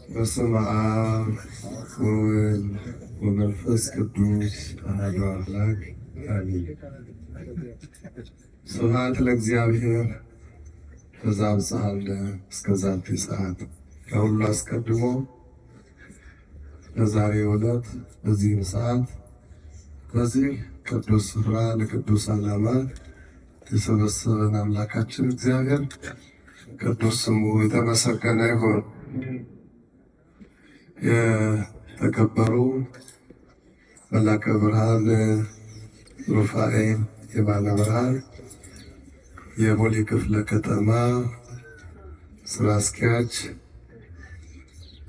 በስመ አብ ወወልድ ወመንፈስ ቅዱስ አሐዱ አምላክ አሜን። ስብሐት ለእግዚአብሔር በዘአብጽሐነ እስከ ዛቲ ሰዓት። ከሁሉ አስቀድሞ ለዛሬው ዕለት በዚህም ሰዓት በዚህ ቅዱስ ስፍራ ለቅዱስ ዓላማ የሰበሰበን አምላካችን እግዚአብሔር ቅዱስ ስሙ የተመሰገነ ይሁን። የተከበሩ መላከ ብርሃን ሩፋኤል የባለ ብርሃን የቦሌ ክፍለ ከተማ ስራ አስኪያጅ፣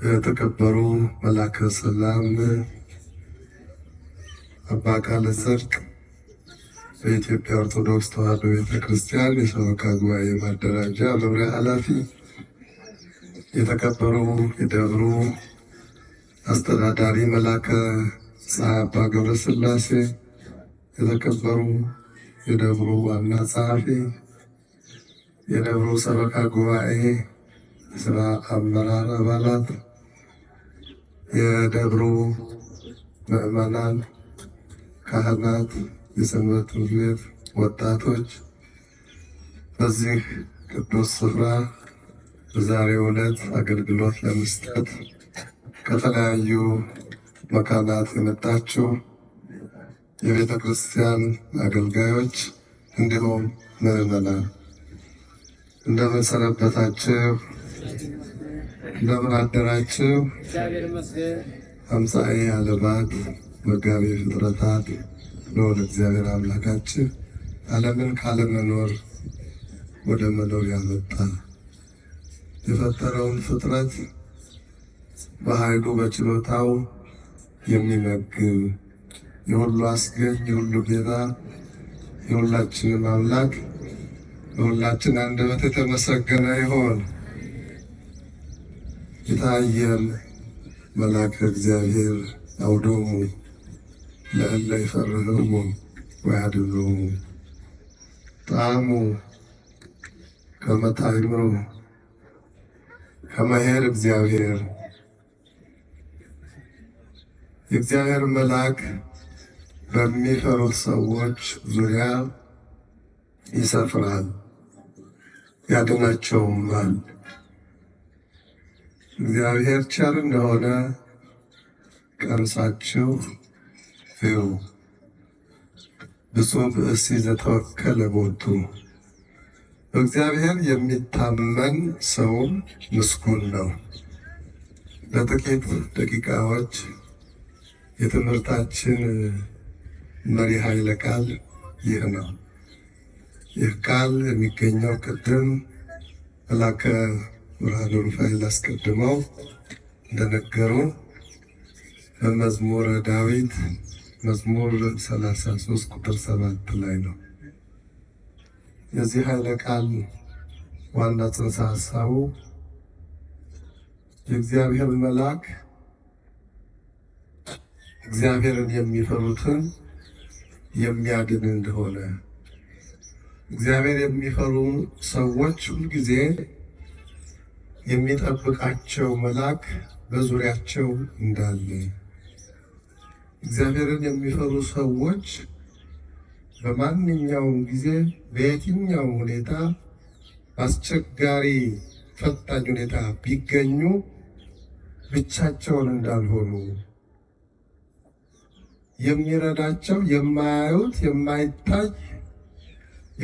የተከበሩ መላከ ሰላም አባ ቃለ ጽድቅ በኢትዮጵያ ኦርቶዶክስ ተዋሕዶ ቤተክርስቲያን የሰበካ ጉባኤ ማደራጃ መምሪያ ኃላፊ፣ የተከበሩ የደብሩ አስተዳዳሪ መላከ ፀሐይ አባ ገብረ ሥላሴ፣ የተከበሩ የደብሩ ዋና ጸሐፊ፣ የደብሩ ሰበካ ጉባኤ ስራ አመራር አባላት፣ የደብሩ ምዕመናን፣ ካህናት፣ የሰንበት ትምህርት ቤት ወጣቶች በዚህ ቅዱስ ስፍራ በዛሬው ዕለት አገልግሎት ለመስጠት ከተለያዩ መካናት የመጣችሁ የቤተ ክርስቲያን አገልጋዮች እንዲሁም ምዕመናን እንደምን ሰነበታችሁ? እንደምን አደራችሁ? አምሳኤ ዓለማት መጋቤ ፍጥረታት ልዑል እግዚአብሔር አምላካችን ዓለምን ካለመኖር ወደ መኖር ያመጣ የፈጠረውን ፍጥረት በኃይሉ በችሎታው የሚመግብ የሁሉ አስገኝ የሁሉ ጌታ የሁላችንም አምላክ በሁላችን አንደበት የተመሰገነ ይሁን። የታየን መልአከ እግዚአብሔር አውዶሙ ለእለ ይፈርህሙ ወያድኅኖሙ ጣዕሙ ከመ ታእምሩ ከመ ኄር እግዚአብሔር። የእግዚአብሔር መልአክ በሚፈሩት ሰዎች ዙሪያ ይሰፍራል ያድናቸውማል። እግዚአብሔር ቸር እንደሆነ ቀምሳችሁ እዩ። ብፁዕ ብእሲ ዘተወከለ ቦቱ። በእግዚአብሔር የሚታመን ሰው ምስጉን ነው። ለጥቂት ደቂቃዎች የትምህርታችን መሪ ኃይለ ቃል ይህ ነው። ይህ ቃል የሚገኘው ቅድም መላከ ብርሃን ሩፋኤል አስቀድመው እንደነገሩ በመዝሙረ ዳዊት መዝሙር 33 ቁጥር 7 ላይ ነው። የዚህ ኃይለ ቃል ዋና ጽንሰ ሐሳቡ የእግዚአብሔር መልአክ እግዚአብሔርን የሚፈሩትን የሚያድን እንደሆነ፣ እግዚአብሔር የሚፈሩ ሰዎች ሁልጊዜ የሚጠብቃቸው መልአክ በዙሪያቸው እንዳለ፣ እግዚአብሔርን የሚፈሩ ሰዎች በማንኛውም ጊዜ በየትኛውም ሁኔታ በአስቸጋሪ ፈታኝ ሁኔታ ቢገኙ ብቻቸውን እንዳልሆኑ፣ የሚረዳቸው የማያዩት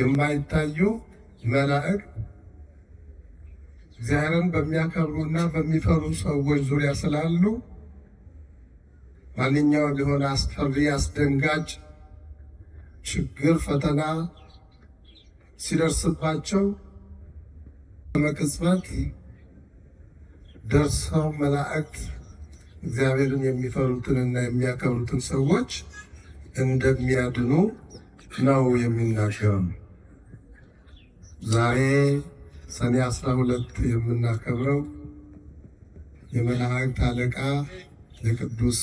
የማይታዩ መላእክት እግዚአብሔርን በሚያከብሩና በሚፈሩ ሰዎች ዙሪያ ስላሉ ማንኛውም ቢሆን አስፈሪ አስደንጋጭ ችግር ፈተና ሲደርስባቸው በመቅጽበት ደርሰው መላእክት እግዚአብሔርን የሚፈሩትንና የሚያከብሩትን ሰዎች እንደሚያድኑ ነው የሚናገረው። ዛሬ ሰኔ 12 የምናከብረው የመላእክት አለቃ የቅዱስ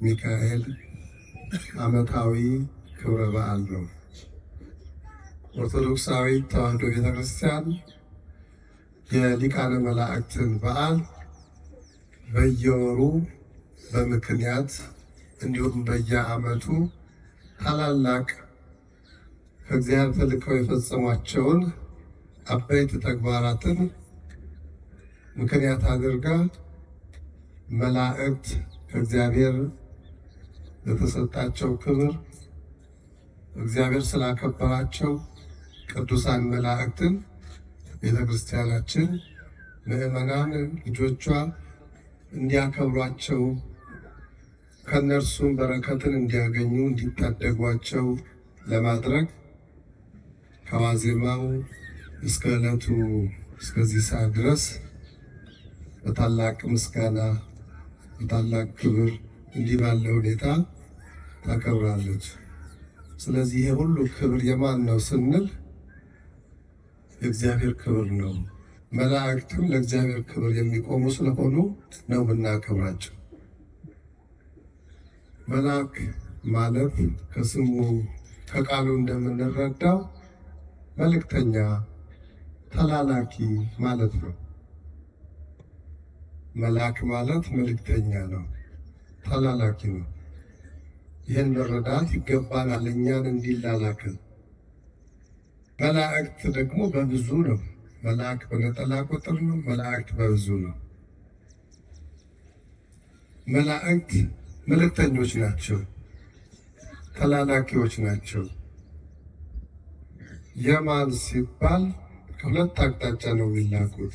ሚካኤል ዓመታዊ ክብረ በዓል ነው። ኦርቶዶክሳዊ ተዋሕዶ ቤተክርስቲያን የሊቃነ መላእክትን በዓል በየወሩ በምክንያት እንዲሁም በየዓመቱ ታላላቅ ከእግዚአብሔር ተልከው የፈጸሟቸውን አበይት ተግባራትን ምክንያት አድርጋ መላእክት ከእግዚአብሔር ለተሰጣቸው ክብር እግዚአብሔር ስላከበራቸው ቅዱሳን መላእክትን ቤተክርስቲያናችን ምዕመናን ልጆቿ እንዲያከብሯቸው ከነርሱም በረከትን እንዲያገኙ እንዲታደጓቸው ለማድረግ ከዋዜማው እስከ ዕለቱ እስከዚህ ሰዓት ድረስ በታላቅ ምስጋና በታላቅ ክብር እንዲህ ባለ ሁኔታ ታከብራለች። ስለዚህ ይሄ ሁሉ ክብር የማን ነው ስንል የእግዚአብሔር ክብር ነው። መላእክትም ለእግዚአብሔር ክብር የሚቆሙ ስለሆኑ ነው የምናከብራቸው። መልአክ ማለት ከስሙ ከቃሉ እንደምንረዳው መልእክተኛ፣ ተላላኪ ማለት ነው። መልአክ ማለት መልእክተኛ ነው፣ ተላላኪ ነው። ይህን መረዳት ይገባናል እኛን እንዲላላክን። መላእክት ደግሞ በብዙ ነው። መልአክ በነጠላ ቁጥር ነው፣ መላእክት በብዙ ነው። መላእክት መልእክተኞች ናቸው፣ ተላላኪዎች ናቸው። የማን ሲባል ከሁለት አቅጣጫ ነው የሚላኩት።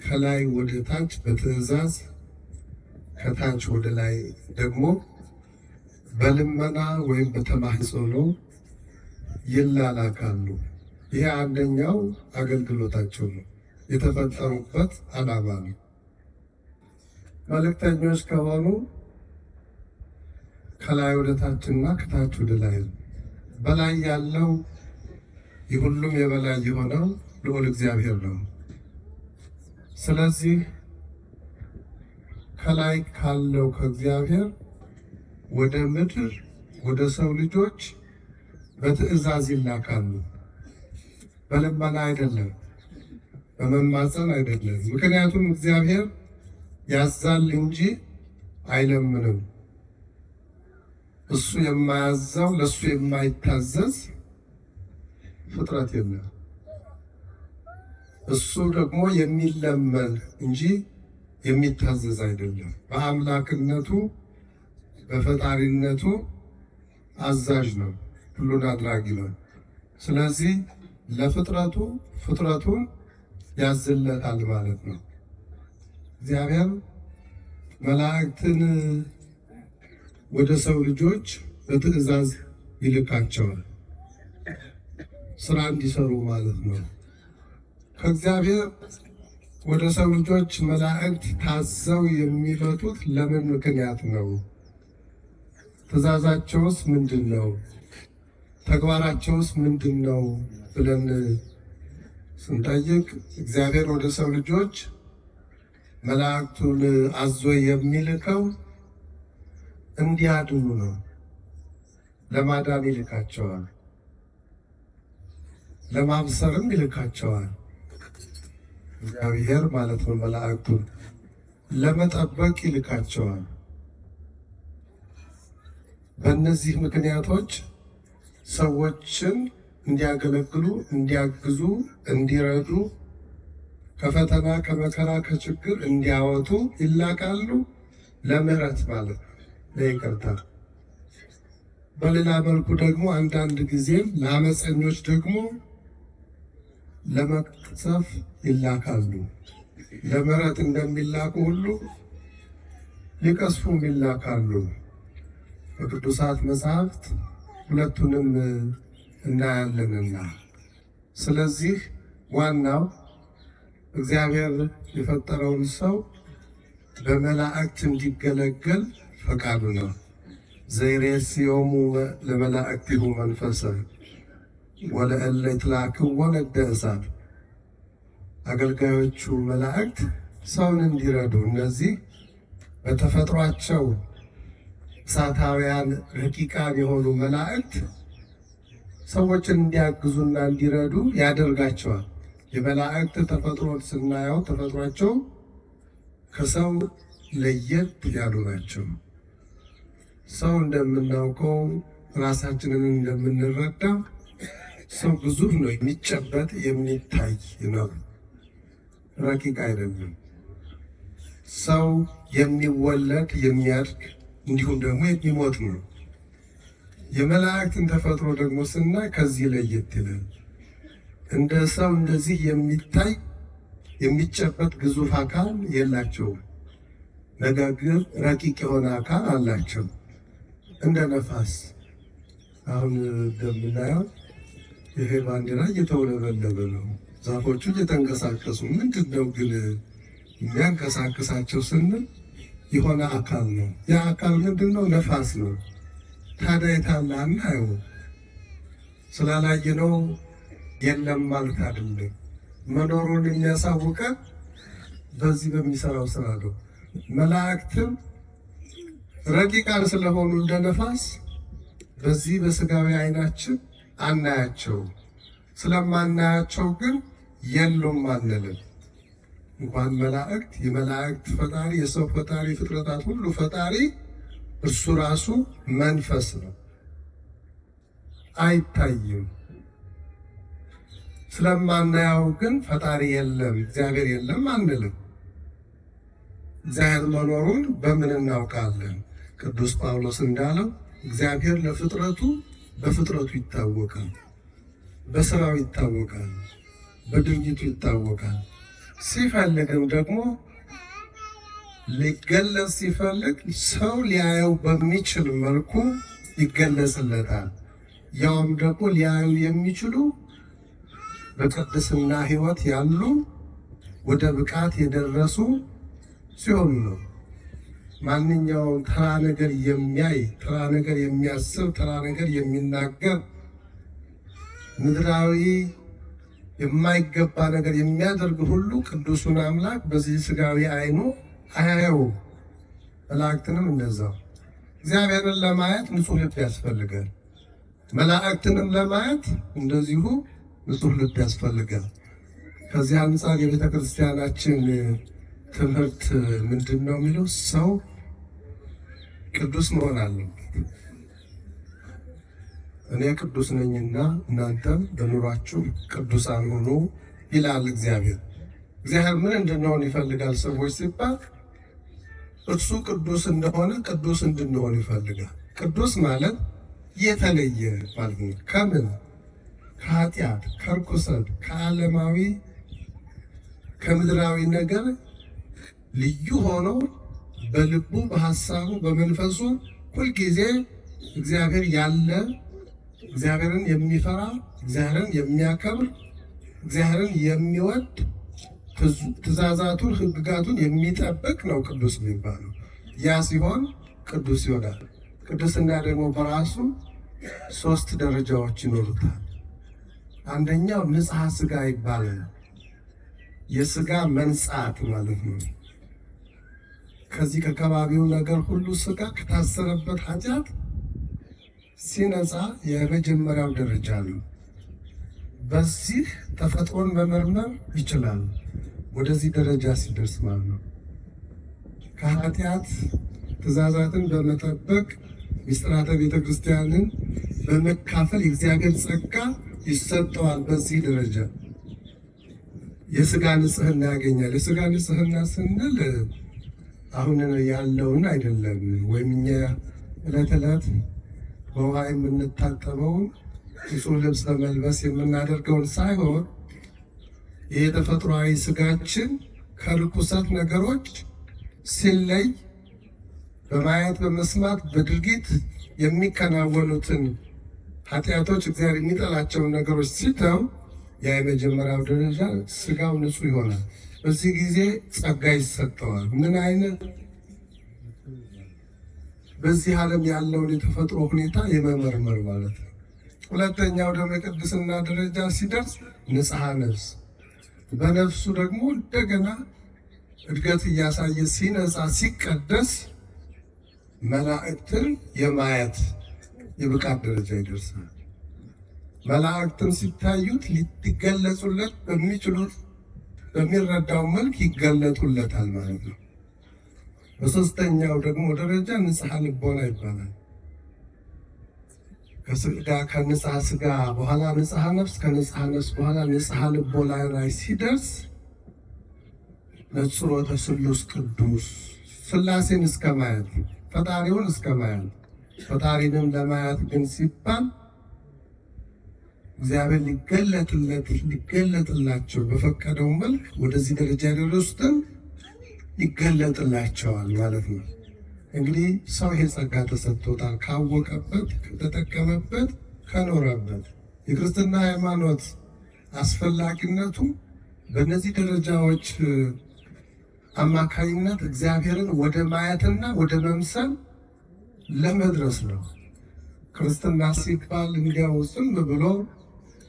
ከላይ ወደ ታች በትእዛዝ፣ ከታች ወደ ላይ ደግሞ በልመና ወይም በተማጽኖ ይላላካሉ። ይሄ አንደኛው አገልግሎታቸው ነው፣ የተፈጠሩበት ዓላማ ነው። መልእክተኞች ከሆኑ ከላይ ወደ ታችና ከታች ወደ ላይ ነው። በላይ ያለው የሁሉም የበላይ የሆነው ልዑል እግዚአብሔር ነው። ስለዚህ ከላይ ካለው ከእግዚአብሔር ወደ ምድር ወደ ሰው ልጆች በትእዛዝ ይላካሉ። በልመና አይደለም፣ በመማፀን አይደለም። ምክንያቱም እግዚአብሔር ያዛል እንጂ አይለምንም። እሱ የማያዘው ለእሱ የማይታዘዝ ፍጥረት የለም። እሱ ደግሞ የሚለመን እንጂ የሚታዘዝ አይደለም። በአምላክነቱ በፈጣሪነቱ አዛዥ ነው፣ ሁሉን አድራጊ ነው። ስለዚህ ለፍጥረቱ ፍጥረቱን ያዝለታል ማለት ነው። እግዚአብሔር መላእክትን ወደ ሰው ልጆች በትእዛዝ ይልካቸዋል፣ ስራ እንዲሰሩ ማለት ነው። ከእግዚአብሔር ወደ ሰው ልጆች መላእክት ታዘው የሚመጡት ለምን ምክንያት ነው? ትእዛዛቸውስ ምንድን ነው? ተግባራቸውስ ምንድን ነው ብለን ስንጠይቅ እግዚአብሔር ወደ ሰው ልጆች መላእክቱን አዞ የሚልከው እንዲያድኑ ነው። ለማዳን ይልካቸዋል፣ ለማብሰርም ይልካቸዋል። እግዚአብሔር ማለት ነው። መላእክቱን ለመጠበቅ ይልካቸዋል። በእነዚህ ምክንያቶች ሰዎችን እንዲያገለግሉ፣ እንዲያግዙ፣ እንዲረዱ፣ ከፈተና ከመከራ ከችግር እንዲያወጡ ይላካሉ። ለምህረት ማለት ነው፣ ለይቅርታ። በሌላ መልኩ ደግሞ አንዳንድ ጊዜም ለአመፀኞች ደግሞ ለመቅሰፍ ይላካሉ። ለምህረት እንደሚላኩ ሁሉ ሊቀስፉም ይላካሉ። በቅዱሳት መጽሐፍት ሁለቱንም እናያለንና፣ ስለዚህ ዋናው እግዚአብሔር የፈጠረውን ሰው በመላእክት እንዲገለገል ፈቃዱ ነው። ዘይሬስዮሙ ለመላእክቲሁ መንፈሰ ወለእለ ይትላክዎ ነደ እሳት። አገልጋዮቹ መላእክት ሰውን እንዲረዱ፣ እነዚህ በተፈጥሯቸው እሳታውያን ረቂቃን የሆኑ መላእክት ሰዎችን እንዲያግዙና እንዲረዱ ያደርጋቸዋል። የመላእክት ተፈጥሮን ስናየው ተፈጥሯቸው ከሰው ለየት ያሉ ናቸው። ሰው እንደምናውቀው ራሳችንን እንደምንረዳ ሰው ግዙፍ ነው፣ የሚጨበጥ የሚታይ ነው፣ ረቂቅ አይደለም። ሰው የሚወለድ የሚያድግ እንዲሁም ደግሞ የሚሞት ነው። የመላእክትን ተፈጥሮ ደግሞ ስናይ ከዚህ ለየት ይላል። እንደ ሰው እንደዚህ የሚታይ የሚጨበጥ ግዙፍ አካል የላቸውም። ነገር ግን ረቂቅ የሆነ አካል አላቸው። እንደ ነፋስ አሁን እንደምናየው ይሄ ባንዲራ እየተውለበለበ ነው፣ ዛፎቹ እየተንቀሳቀሱ። ምንድን ነው ግን የሚያንቀሳቅሳቸው ስንል የሆነ አካል ነው። ያ አካል ምንድን ነው? ነፋስ ነው። ታዲያ የታለ? አናየው። ስላላየነው የለም ማለት አይደለም። መኖሩን የሚያሳውቀን በዚህ በሚሰራው ስራ ነው። መላእክትም ረቂቃን ስለሆኑ እንደ ነፋስ በዚህ በስጋዊ አይናችን አናያቸው። ስለማናያቸው ግን የሉም አንልም። እንኳን መላእክት፣ የመላእክት ፈጣሪ፣ የሰው ፈጣሪ፣ ፍጥረታት ሁሉ ፈጣሪ እርሱ ራሱ መንፈስ ነው፣ አይታይም። ስለማናየው ግን ፈጣሪ የለም፣ እግዚአብሔር የለም አንልም። እግዚአብሔር መኖሩን በምን እናውቃለን? ቅዱስ ጳውሎስ እንዳለው እግዚአብሔር ለፍጥረቱ በፍጥረቱ ይታወቃል፣ በስራው ይታወቃል፣ በድርጊቱ ይታወቃል። ሲፈልግም ደግሞ ሊገለጽ ሲፈልግ ሰው ሊያየው በሚችል መልኩ ይገለጽለታል። ያውም ደግሞ ሊያዩ የሚችሉ በቅድስና ሕይወት ያሉ ወደ ብቃት የደረሱ ሲሆኑ ነው። ማንኛውም ተራ ነገር የሚያይ፣ ተራ ነገር የሚያስብ፣ ተራ ነገር የሚናገር፣ ምድራዊ የማይገባ ነገር የሚያደርግ ሁሉ ቅዱሱን አምላክ በዚህ ስጋዊ አይኑ አያየውም። መላእክትንም እንደዛው። እግዚአብሔርን ለማየት ንጹሕ ልብ ያስፈልጋል። መላእክትንም ለማየት እንደዚሁ ንጹሕ ልብ ያስፈልጋል። ከዚህ አንጻር የቤተ ክርስቲያናችን ትምህርት ምንድን ነው የሚለው? ሰው ቅዱስ መሆን አለበት። እኔ ቅዱስ ነኝና እናንተም በኑሯችሁ ቅዱሳን ሁኑ ይላል እግዚአብሔር። እግዚአብሔር ምን እንድንሆን ይፈልጋል ሰዎች ሲባል እርሱ ቅዱስ እንደሆነ ቅዱስ እንድንሆን ይፈልጋል። ቅዱስ ማለት የተለየ ማለት ነው። ከምን? ከኃጢአት፣ ከርኩሰት፣ ከዓለማዊ ከምድራዊ ነገር ልዩ ሆኖ በልቡ በሐሳቡ በመንፈሱ ሁልጊዜ እግዚአብሔር ያለ፣ እግዚአብሔርን የሚፈራ፣ እግዚአብሔርን የሚያከብር፣ እግዚአብሔርን የሚወድ፣ ትእዛዛቱን ሕግጋቱን የሚጠብቅ ነው ቅዱስ የሚባለው። ያ ሲሆን ቅዱስ ይሆናል። ቅድስና ደግሞ በራሱ 3 ደረጃዎች ይኖሩታል። አንደኛው ንጽሐ ሥጋ ይባላል። የሥጋ መንጻት ማለት ነው። ከዚህ ከከባቢው ነገር ሁሉ ሥጋ ከታሰረበት ኃጢአት ሲነጻ የመጀመሪያው ደረጃ ነው። በዚህ ተፈጥሮን መመርመር ይችላል። ወደዚህ ደረጃ ሲደርስ ማለት ነው። ከኃጢአት ትእዛዛትን በመጠበቅ ምስጢራተ ቤተ ክርስቲያንን በመካፈል የእግዚአብሔር ጸጋ ይሰጠዋል። በዚህ ደረጃ የሥጋ ንጽሕና ያገኛል። የሥጋ ንጽሕና ስንል አሁን ያለውን አይደለም፣ ወይም እኛ ዕለት ዕለት በውሃ የምንታጠበውን ንጹሕ ልብስ በመልበስ የምናደርገውን ሳይሆን ይህ ተፈጥሯዊ ሥጋችን ከርኩሰት ነገሮች ሲለይ በማየት በመስማት በድርጊት የሚከናወኑትን ኃጢአቶች እግዚአብሔር የሚጠላቸውን ነገሮች ሲተው ያ የመጀመሪያው ደረጃ ሥጋው ንጹሕ ይሆናል። በዚህ ጊዜ ጸጋ ይሰጠዋል። ምን አይነት? በዚህ ዓለም ያለውን የተፈጥሮ ሁኔታ የመመርመር ማለት ነው። ሁለተኛው ደግሞ የቅድስና ደረጃ ሲደርስ ንጽሐ ነፍስ፣ በነፍሱ ደግሞ እንደገና እድገት እያሳየ ሲነጻ ሲቀደስ መላእክትን የማየት የብቃት ደረጃ ይደርሳል። መላእክትን ሲታዩት ሊገለጹለት በሚችሉት በሚረዳው መልክ ይገለጡለታል ማለት ነው። በሶስተኛው ደግሞ ደረጃ ንጽሐ ልቦና ይባላል። ከንጽሐ ስጋ በኋላ ንጽሐ ነፍስ፣ ከንጽሐ ነፍስ በኋላ ንጽሐ ልቦና ላይ ሲደርስ ነጽሮተ ስሉስ ቅዱስ ሥላሴን እስከ ማየት ፈጣሪውን እስከ ማየት ፈጣሪንም ለማየት ግን ሲባል እግዚአብሔር ሊገለጥላቸው በፈቀደው መልክ ወደዚህ ደረጃ የደረሱትን ይገለጥላቸዋል ማለት ነው። እንግዲህ ሰው ይሄ ጸጋ ተሰጥቶታል። ካወቀበት፣ ከተጠቀመበት፣ ከኖረበት የክርስትና ሃይማኖት አስፈላጊነቱ በእነዚህ ደረጃዎች አማካይነት እግዚአብሔርን ወደ ማየትና ወደ መምሰል ለመድረስ ነው። ክርስትና ሲባል እንዲያው ዝም ብሎ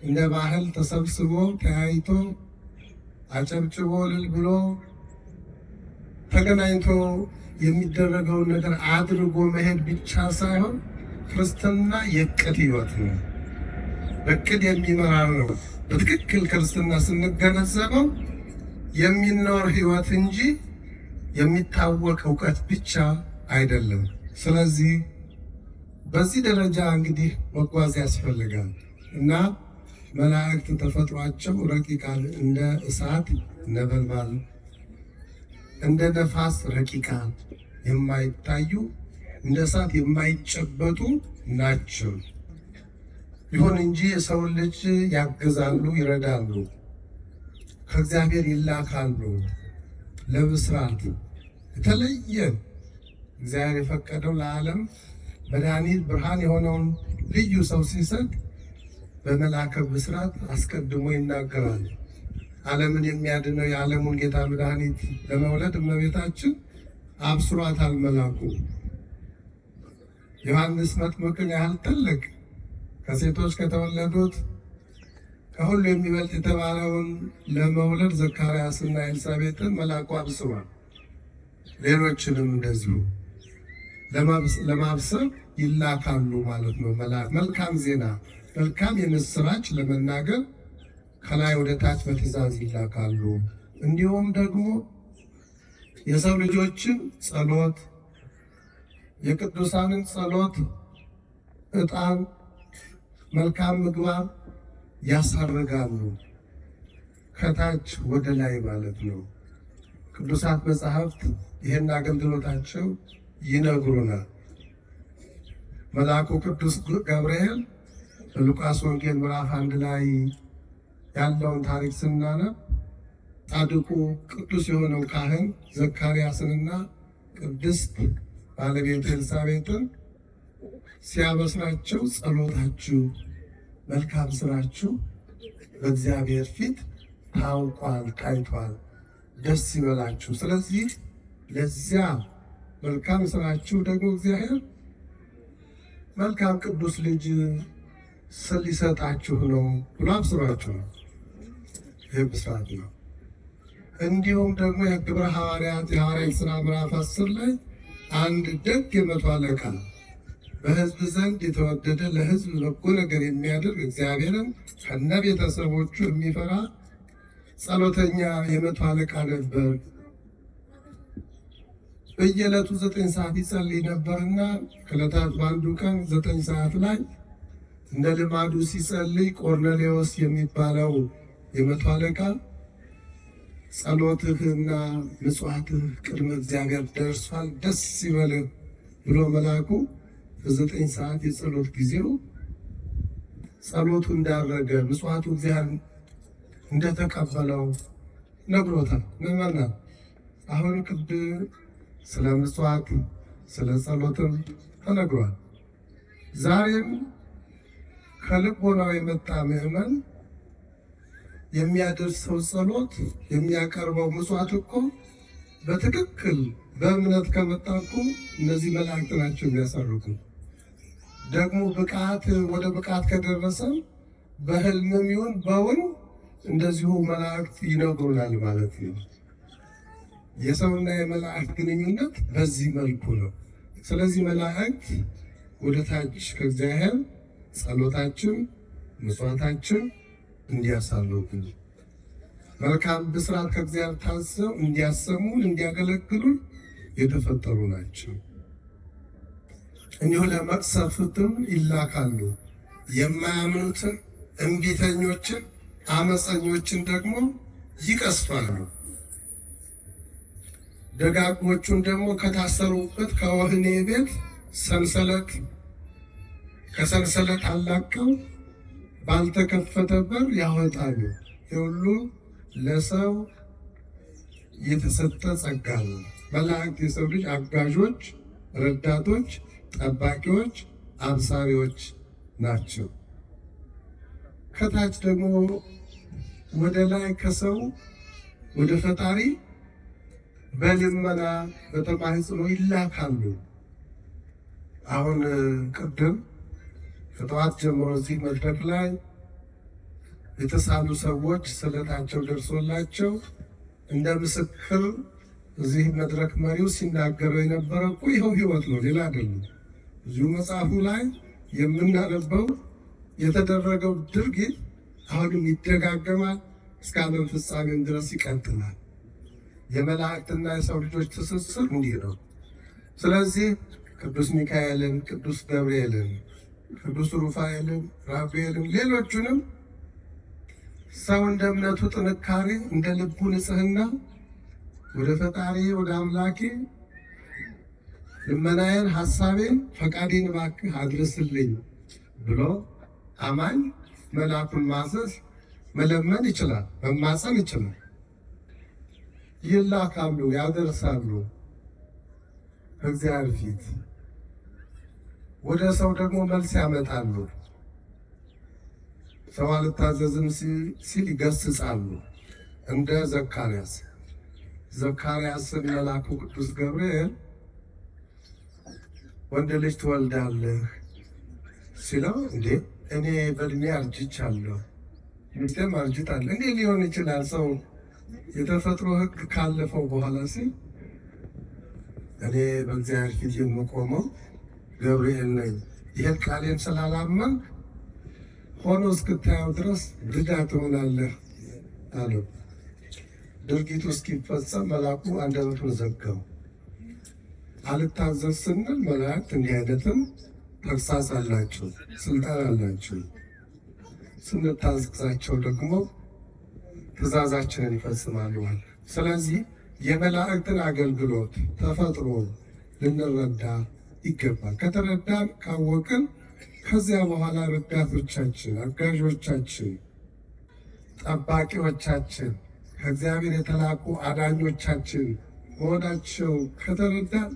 እንደ ባህል ተሰብስቦ ተያይቶ አጨብጭቦ እልል ብሎ ተገናኝቶ የሚደረገውን ነገር አድርጎ መሄድ ብቻ ሳይሆን ክርስትና የዕቅድ ሕይወት ነው። በዕቅድ የሚመራ ነው። በትክክል ክርስትና ስንገነዘበው የሚኖር ሕይወት እንጂ የሚታወቅ እውቀት ብቻ አይደለም። ስለዚህ በዚህ ደረጃ እንግዲህ መጓዝ ያስፈልጋል እና መላእክት ተፈጥሯቸው ረቂቃን እንደ እሳት ነበልባል እንደ ነፋስ ረቂቃን የማይታዩ እንደ እሳት የማይጨበጡ ናቸው። ይሁን እንጂ የሰውን ልጅ ያግዛሉ፣ ይረዳሉ፣ ከእግዚአብሔር ይላካሉ። ለብስራት የተለየ እግዚአብሔር የፈቀደው ለዓለም መድኃኒት ብርሃን የሆነውን ልዩ ሰው ሲሰጥ በመልአከ ብስራት አስቀድሞ ይናገራል። ዓለምን የሚያድነው የዓለሙን ጌታ መድኃኒት ለመውለድ እመቤታችን አብስሯታል መልአኩ። ዮሐንስ መጥምቅን ያህል ትልቅ ከሴቶች ከተወለዱት ከሁሉ የሚበልጥ የተባለውን ለመውለድ ዘካርያስና ኤልሳቤጥን መልአኩ አብስሯል። ሌሎችንም እንደዚሁ ለማብሰር ይላካሉ ማለት ነው። መልካም ዜና፣ መልካም የምስራች ለመናገር ከላይ ወደ ታች በትእዛዝ ይላካሉ። እንዲሁም ደግሞ የሰው ልጆችን ጸሎት፣ የቅዱሳንን ጸሎት፣ ዕጣን፣ መልካም ምግባር ያሳርጋሉ። ከታች ወደ ላይ ማለት ነው። ቅዱሳት መጻሕፍት ይህን አገልግሎታቸው ይነግሩናል። መልአኩ ቅዱስ ገብርኤል በሉቃስ ወንጌል ምዕራፍ 1 ላይ ያለውን ታሪክ ስናነብ ጻድቁ ቅዱስ የሆነው ካህን ዘካርያስንና ቅድስት ባለቤት ኤልሳቤጥን ሲያበስራቸው ጸሎታችሁ፣ መልካም ስራችሁ በእግዚአብሔር ፊት ታውቋል፣ ታይቷል፣ ደስ ይበላችሁ። ስለዚህ ለዚያ መልካም ስራችሁ ደግሞ እግዚአብሔር መልካም ቅዱስ ልጅ ሊሰጣችሁ ነው ብሎ አብስሯችሁ ነው። ይህ ብስራት ነው። እንዲሁም ደግሞ የግብረ ሐዋርያት የሐዋርያት ሥራ ምዕራፍ 10 ላይ አንድ ደግ የመቶ አለቃ በሕዝብ ዘንድ የተወደደ ለሕዝብ በጎ ነገር የሚያደርግ እግዚአብሔርን ከነ ቤተሰቦቹ የሚፈራ ጸሎተኛ የመቶ አለቃ ነበር። በየዕለቱ 9 ሰዓት ይጸልይ ነበርና ከዕለታት በአንዱ ቀን 9 ሰዓት ላይ እንደ ልማዱ ሲጸልይ ቆርኔሌዎስ የሚባለው የመቶ አለቃ ጸሎትህና ምጽዋትህ ቅድመ እግዚአብሔር ደርሷል፣ ደስ ይበልህ ብሎ መልአኩ በ9 ሰዓት የጸሎት ጊዜው ጸሎቱ እንዳረገ ምጽዋቱ እግዚአብሔር እንደተቀበለው ነግሮታል። ምዕመናን አሁን ቅድም ስለ ምጽዋት ስለ ጸሎትም ተነግሯል። ዛሬም ከልቦናው የመጣ ምዕመን የሚያደርሰው ጸሎት የሚያቀርበው ምጽዋት እኮ በትክክል በእምነት ከመጣ እኮ እነዚህ መላእክት ናቸው የሚያሳርጉ። ደግሞ ወደ ብቃት ከደረሰ በህልምም ይሁን በውን እንደዚሁ መላእክት ይነግሩናል ማለት ነው። የሰውና የመላእክት ግንኙነት በዚህ መልኩ ነው። ስለዚህ መላእክት ወደ ታች ከእግዚአብሔር ጸሎታችን፣ ምጽዋታችን እንዲያሳርጉ መልካም ብስራት ከእግዚአብሔር ታዘው እንዲያሰሙን፣ እንዲያገለግሉን የተፈጠሩ ናቸው። እንዲሁ ለመቅሰፍትም ይላካሉ። የማያምኑትን እምቢተኞችን፣ አመፀኞችን ደግሞ ይቀስፋሉ። ደጋጎቹን ደግሞ ከታሰሩበት ከወህኒ ቤት ከሰንሰለት አላቀው ባልተከፈተ በር ያወጣሉ። ሁሉ ለሰው የተሰጠ ጸጋ ነው። መላእክት የሰው ልጅ አጋዦች፣ ረዳቶች፣ ጠባቂዎች፣ አብሳሪዎች ናቸው። ከታች ደግሞ ወደ ላይ ከሰው ወደ ፈጣሪ በልመና በተማህፀኖ ይላካሉ። አሁን ቅድም ከጠዋት ጀምሮ እዚህ መድረክ ላይ የተሳሉ ሰዎች ስለታቸው ደርሶላቸው እንደ ምስክር እዚህ መድረክ መሪው ሲናገረው የነበረ እኮ ይኸው ህይወት ነው፣ ሌላ አይደለም። እዚሁ መጽሐፉ ላይ የምናነበው የተደረገው ድርጊት አሁንም ይደጋገማል፣ እስከ ዓለም ፍጻሜም ድረስ ይቀጥላል። የመላእክትና የሰው ልጆች ትስስር እንዲህ ነው። ስለዚህ ቅዱስ ሚካኤልን፣ ቅዱስ ገብርኤልን፣ ቅዱስ ሩፋኤልን፣ ራጉኤልን ሌሎቹንም ሰው እንደ እምነቱ ጥንካሬ እንደ ልቡ ንጽሕና ወደ ፈጣሪ ወደ አምላኬ ልመናዬን፣ ሐሳቤን፣ ፈቃዴን እባክህ አድርስልኝ ብሎ አማኝ መልአኩን ማዘዝ መለመን ይችላል፣ መማፀን ይችላል። ይላካሉ፣ ያደርሳሉ በእግዚአብሔር ፊት። ወደ ሰው ደግሞ መልስ ያመጣሉ። ሰው አልታዘዝም ሲል ይገስጻሉ። እንደ ዘካርያስን መልአኩ ቅዱስ ገብርኤል ወንድ ልጅ ትወልዳለህ ሲለው እንዴ እኔ በእድሜ አርጅቻለሁ፣ ሚስቴም አርጅታለች፣ እንዴ ሊሆን ይችላል ሰው የተፈጥሮ ሕግ ካለፈው በኋላ ሲል እኔ በእግዚአብሔር ፊት የምቆመው ገብርኤል ነኝ፣ ይህን ቃሌን ስላላመንክ ሆኖ እስክታየው ድረስ ድዳ ትሆናለህ አለው። ድርጊቱ እስኪፈጸም መልአኩ አንደበቱን ዘጋው። አልታዘዝ ስንል መላእክት እንዲህ አይነትም ተግሳጽ አላቸው፣ ስልጣን አላቸው። ስንታዘዛቸው ደግሞ ትእዛዛችንን ይፈጽማሉ። ስለዚህ የመላእክትን አገልግሎት ተፈጥሮ ልንረዳ ይገባል። ከተረዳን ካወቅን ከዚያ በኋላ ረዳቶቻችን፣ አጋዦቻችን፣ ጠባቂዎቻችን ከእግዚአብሔር የተላኩ አዳኞቻችን መሆናቸው ከተረዳን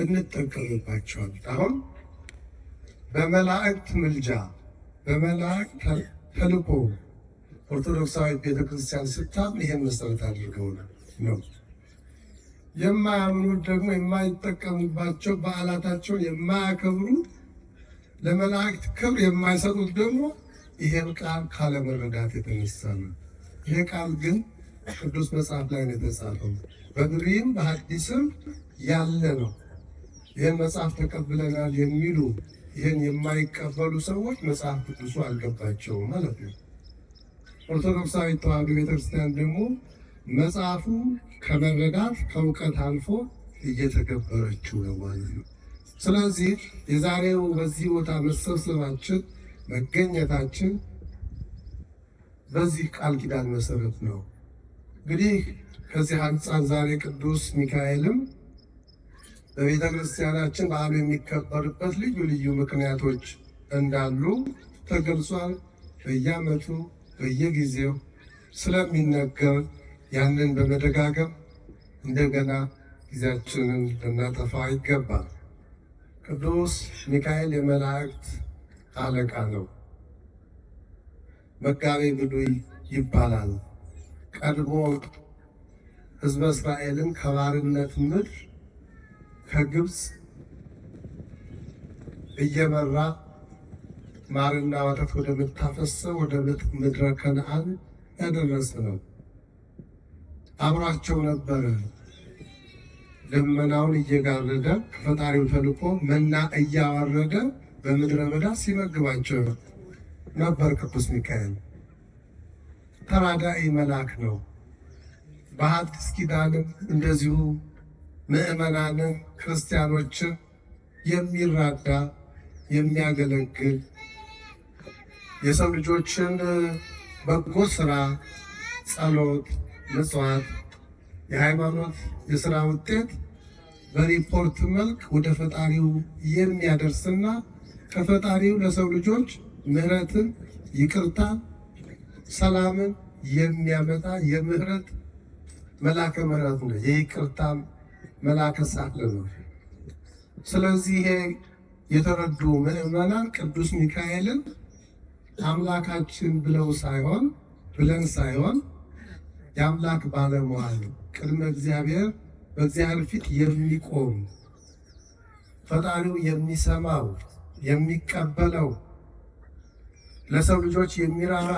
እንጠቀምባቸዋል። አሁን በመላእክት ምልጃ በመላእክት ተልኮ ኦርቶዶክሳዊ ቤተክርስቲያን ስታምን ይሄን መሰረት አድርገው ነው። የማያምኑት ደግሞ የማይጠቀሙባቸው በዓላታቸውን የማያከብሩ ለመላእክት ክብር የማይሰጡት ደግሞ ይሄን ቃል ካለመረዳት የተነሳ ነው። ይሄ ቃል ግን ቅዱስ መጽሐፍ ላይ ነው የተጻፈው፣ በብሉይም በሐዲስም ያለ ነው። ይህን መጽሐፍ ተቀብለናል የሚሉ ይህን የማይቀበሉ ሰዎች መጽሐፍ ቅዱሱ አልገባቸውም ማለት ነው። ኦርቶዶክሳዊ ተዋሕዶ ቤተክርስቲያን ደግሞ መጽሐፉ ከመረዳት ከእውቀት አልፎ እየተገበረችው ነው ማለት ነው። ስለዚህ የዛሬው በዚህ ቦታ መሰብሰባችን መገኘታችን በዚህ ቃል ኪዳን መሰረት ነው። እንግዲህ ከዚህ አንጻር ዛሬ ቅዱስ ሚካኤልም በቤተ ክርስቲያናችን በዓሉ የሚከበርበት ልዩ ልዩ ምክንያቶች እንዳሉ ተገልጿል። በየዓመቱ በየጊዜው ስለሚነገር ያንን በመደጋገም እንደገና ጊዜያችንን ልናጠፋ ይገባል። ቅዱስ ሚካኤል የመላእክት አለቃ ነው። መጋቤ ብሉይ ይባላል። ቀድሞ ሕዝበ እስራኤልን ከባርነት ምድር ከግብፅ እየመራ ማርና ወተት ወደምታፈሰው ወደ ምድረ ከነዓን ያደረሰ ነው። አብሯቸው ነበረ። ደመናውን እየጋረደ ከፈጣሪው ተልኮ መና እያወረደ በምድረ በዳ ሲመግባቸው ነበር። ቅዱስ ሚካኤል ተራዳኢ መልአክ ነው። በሐዲስ ኪዳንም እንደዚሁ ምዕመናንን ክርስቲያኖችን የሚራዳ የሚያገለግል የሰው ልጆችን በጎ ስራ፣ ጸሎት፣ ምጽዋት፣ የሃይማኖት የሥራ ውጤት በሪፖርት መልክ ወደ ፈጣሪው የሚያደርስና ከፈጣሪው ለሰው ልጆች ምሕረትን፣ ይቅርታን፣ ሰላምን የሚያመጣ የምህረት መልአከ ምሕረት ነው። የይቅርታም መልአከ ሳህል ነው። ስለዚህ ይሄ የተረዱ ምዕመናን ቅዱስ ሚካኤልን አምላካችን ብለን ሳይሆን የአምላክ ባለሟል ቅድመ እግዚአብሔር በእግዚአብሔር ፊት የሚቆም ፈጣሪው የሚሰማው የሚቀበለው ለሰው ልጆች የሚራራ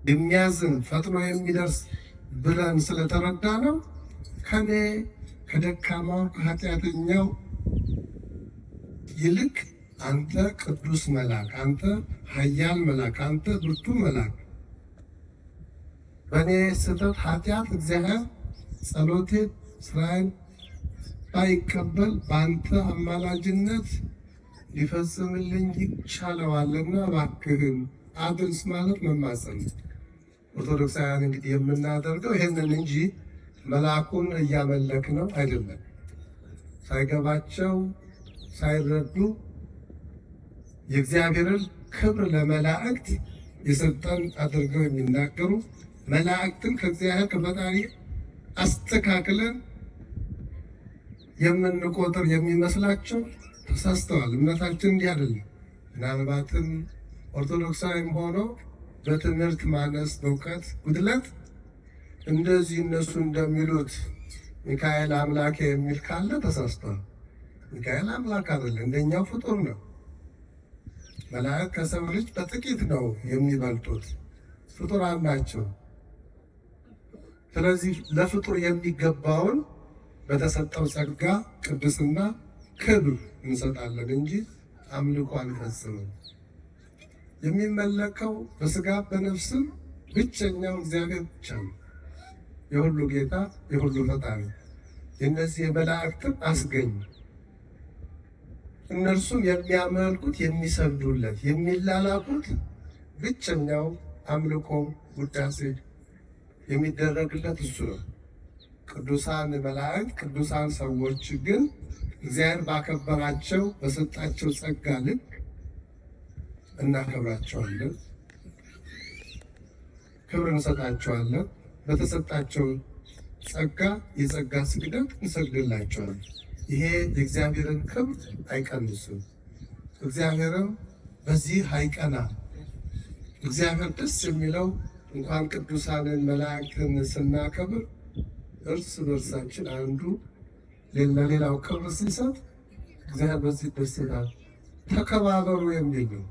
የሚያዝን ፈጥኖ የሚደርስ ብለን ስለተረዳ ነው። ከኔ ከደካማው ከኃጢአተኛው ይልቅ አንተ ቅዱስ መልአክ፣ አንተ ኃያል መልአክ፣ አንተ ብርቱ መልአክ በእኔ ስህተት ኃጢአት እግዚአብሔር ጸሎቴን ስራዬን ባይቀበል በአንተ አማላጅነት ሊፈጽምልኝ ይቻለዋልና እባክህን አድርስ ማለት መማፀን። ኦርቶዶክሳውያን እንግዲህ የምናደርገው ይህንን እንጂ መልአኩን እያመለክ ነው አይደለም። ሳይገባቸው ሳይረዱ የእግዚአብሔርን ክብር ለመላእክት የሰጠን አድርገው የሚናገሩ መላእክትን ከእግዚአብሔር ከፈጣሪ አስተካክለን የምንቆጥር የሚመስላቸው ተሳስተዋል። እምነታችን እንዲህ አይደለም። ምናልባትም ኦርቶዶክሳዊም ሆኖ በትምህርት ማነስ በእውቀት ጉድለት እንደዚህ እነሱ እንደሚሉት ሚካኤል አምላክ የሚል ካለ ተሳስቷል። ሚካኤል አምላክ አይደለም፣ እንደኛው ፍጡር ነው። መላእክት ከሰው ልጅ በጥቂት ነው የሚበልጡት፣ ፍጡራን ናቸው። ስለዚህ ለፍጡር የሚገባውን በተሰጠው ጸጋ ቅድስና ክብር እንሰጣለን እንጂ አምልኮ አንፈጽምም። የሚመለከው በስጋ በነፍስም ብቸኛው እግዚአብሔር ብቻ ነው። የሁሉ ጌታ የሁሉ ፈጣሪ የእነዚህ የመላእክትን አስገኝ እነርሱም የሚያመልኩት የሚሰግዱለት የሚላላኩት ብቸኛው አምልኮ ውዳሴ የሚደረግለት እሱ ነው። ቅዱሳን መላእክት ቅዱሳን ሰዎች ግን እግዚአብሔር ባከበራቸው በሰጣቸው ጸጋ ልክ እናከብራቸዋለን፣ ክብር እንሰጣቸዋለን። በተሰጣቸው ጸጋ የጸጋ ስግደት እንሰግድላቸዋለን። ይሄ የእግዚአብሔርን ክብር አይቀንስም፣ እግዚአብሔርም በዚህ አይቀና። እግዚአብሔር ደስ የሚለው እንኳን ቅዱሳንን መላእክትን ስናከብር እርስ በርሳችን አንዱ ለሌላው ክብር ሲሰጥ እግዚአብሔር በዚህ ደስ ይላል። ተከባበሩ የሚል ነው።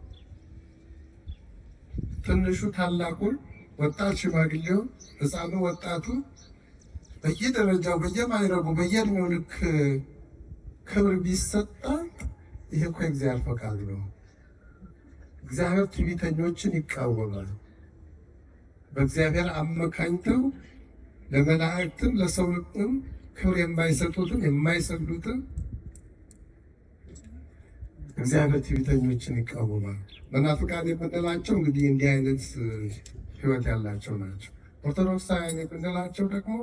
ትንሹ ታላቁን፣ ወጣት ሽማግሌውን፣ ሕፃኑ ወጣቱ በየደረጃው በየማይረጉ በየእድሜው ልክ ክብር ቢሰጣ ይሄ እኮ እግዚአብሔር ፈቃድ ነው። እግዚአብሔር ትዕቢተኞችን ይቃወማል። በእግዚአብሔር አመካኝተው ለመላእክትም ለሰው ልጅም ክብር የማይሰጡትን የማይሰግዱትን እግዚአብሔር ትዕቢተኞችን ይቃወማል። መናፍቃን የምንላቸው እንግዲህ እንዲህ አይነት ሕይወት ያላቸው ናቸው። ኦርቶዶክሳውያን የምንላቸው ደግሞ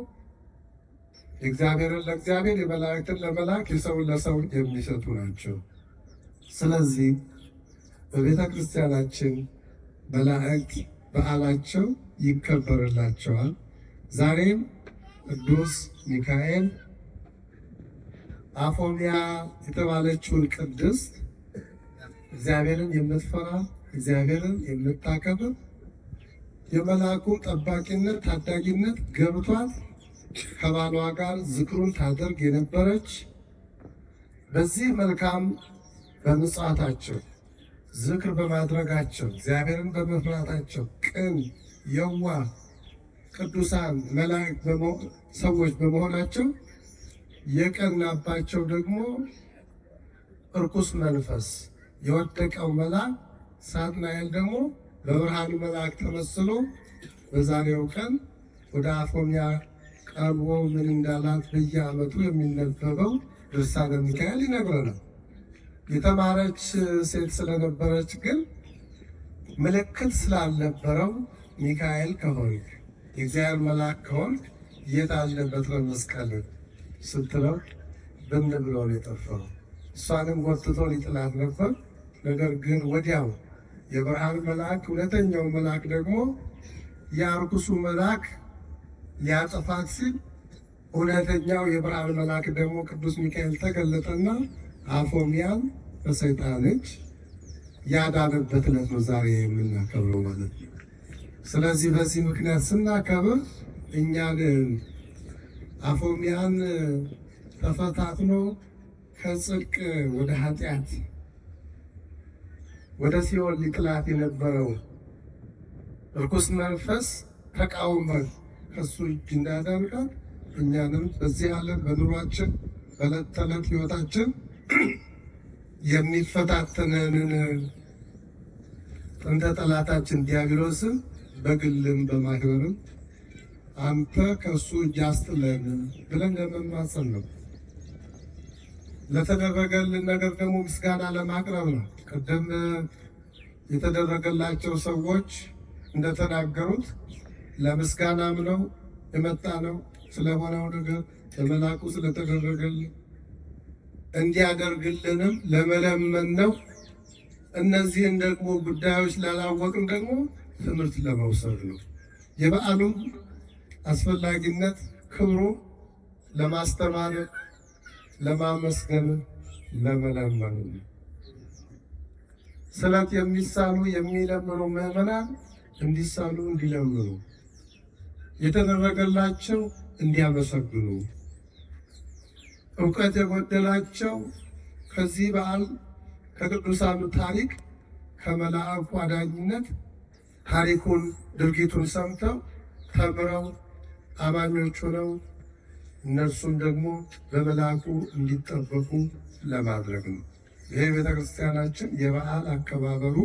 የእግዚአብሔርን ለእግዚአብሔር የመላእክትን ለመላክ የሰውን ለሰው የሚሰጡ ናቸው። ስለዚህ በቤተ ክርስቲያናችን መላእክት በዓላቸው ይከበርላቸዋል። ዛሬም ቅዱስ ሚካኤል አፎሚያ የተባለችውን ቅድስት እግዚአብሔርን የምትፈራ እግዚአብሔርን የምታከብር የመልአኩ ጠባቂነት ታዳጊነት ገብቷት ከባሏ ጋር ዝክሩን ታደርግ የነበረች በዚህ መልካም በምጽዋታቸው ዝክር በማድረጋቸው እግዚአብሔርን በመፍራታቸው ቅን የዋህ ቅዱሳን መላእክት ሰዎች በመሆናቸው የቀናባቸው ደግሞ እርኩስ መንፈስ የወደቀው መልአክ ሳጥናኤል ደግሞ በብርሃኑ መልአክ ተመስሎ በዛሬው ቀን ወደ አፎሚያ ቀርቦ ምን እንዳላት በየዓመቱ የሚነበበው ድርሳነ ሚካኤል ይነግረናል። የተማረች ሴት ስለነበረች ግን ምልክት ስላልነበረው ሚካኤል ከሆንክ የእግዚአብሔር መልአክ ከሆንክ የት አለ በትረ መስቀል ስትለው ብን ብሎ ነው የጠፋው። እሷንም ጎትቶ ሊጥላት ነበር። ነገር ግን ወዲያው የብርሃን መልአክ እውነተኛው መልአክ ደግሞ የርኩሱ መልአክ ሊያጠፋት ሲል እውነተኛው የብርሃን መልአክ ደግሞ ቅዱስ ሚካኤል ተገለጠና አፎሚያን በሰይጣን እጅ ያዳነበት ዕለት ነው ዛሬ የምናከብረው ማለት ነው። ስለዚህ በዚህ ምክንያት ስናከብር እኛን አፎሚያን ተፈታትኖ ከጽድቅ ወደ ኃጢአት ወደ ሲኦል ሊጥላት የነበረው ርኩስ መንፈስ ተቃውመን ከሱ እጅ እንዳዳንቃት እኛንም በዚህ ዓለም በኑሯችን በዕለት ተዕለት ሕይወታችን የሚፈታተነንን ጥንተ ጠላታችን ዲያብሎስን በግልም በማክበርም አንተ ከእሱ እጅ አስጥለን ብለን ለመማፀን ነው። ለተደረገልን ነገር ደግሞ ምስጋና ለማቅረብ ነው። ቅድም የተደረገላቸው ሰዎች እንደተናገሩት ለምስጋናም ነው የመጣ ነው። ስለሆነው ነገር ለመላኩ ስለተደረገልን እንዲያደርግልንም ለመለመን ነው። እነዚህን ደግሞ ጉዳዮች ላላወቅን ደግሞ ትምህርት ለመውሰድ ነው። የበዓሉም አስፈላጊነት ክብሩ ለማስተማር፣ ለማመስገን፣ ለመለመን ነው። ስለት የሚሳሉ የሚለምኑ ምዕመናን እንዲሳሉ እንዲለምኑ፣ የተደረገላቸው እንዲያመሰግኑ፣ እውቀት የጎደላቸው ከዚህ በዓል ከቅዱሳኑ ታሪክ ከመልአኩ አዳኝነት ታሪኩን ድርጊቱን ሰምተው ተምረው አማኞች ሆነው እነርሱም ደግሞ በመልአኩ እንዲጠበቁ ለማድረግ ነው። ይሄ ቤተክርስቲያናችን የበዓል አከባበሩ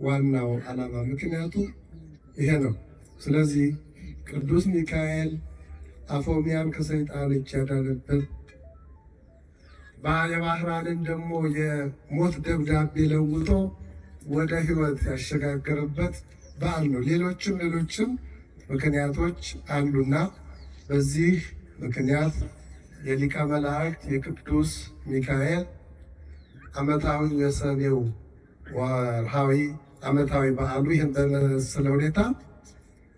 ዋናው ዓላማ ምክንያቱ ይሄ ነው። ስለዚህ ቅዱስ ሚካኤል አፎሚያን ከሰይጣን እጅ ያዳነበት የባህራንን ደግሞ የሞት ደብዳቤ ለውጦ ወደ ሕይወት ያሸጋገረበት በዓል ነው። ሌሎችም ምክንያቶች አሉና በዚህ ምክንያት የሊቀ መላእክት የቅዱስ ሚካኤል ዓመታዊ የሰኔው ወርሃዊ ዓመታዊ በዓሉ ይህን በመሰለ ሁኔታ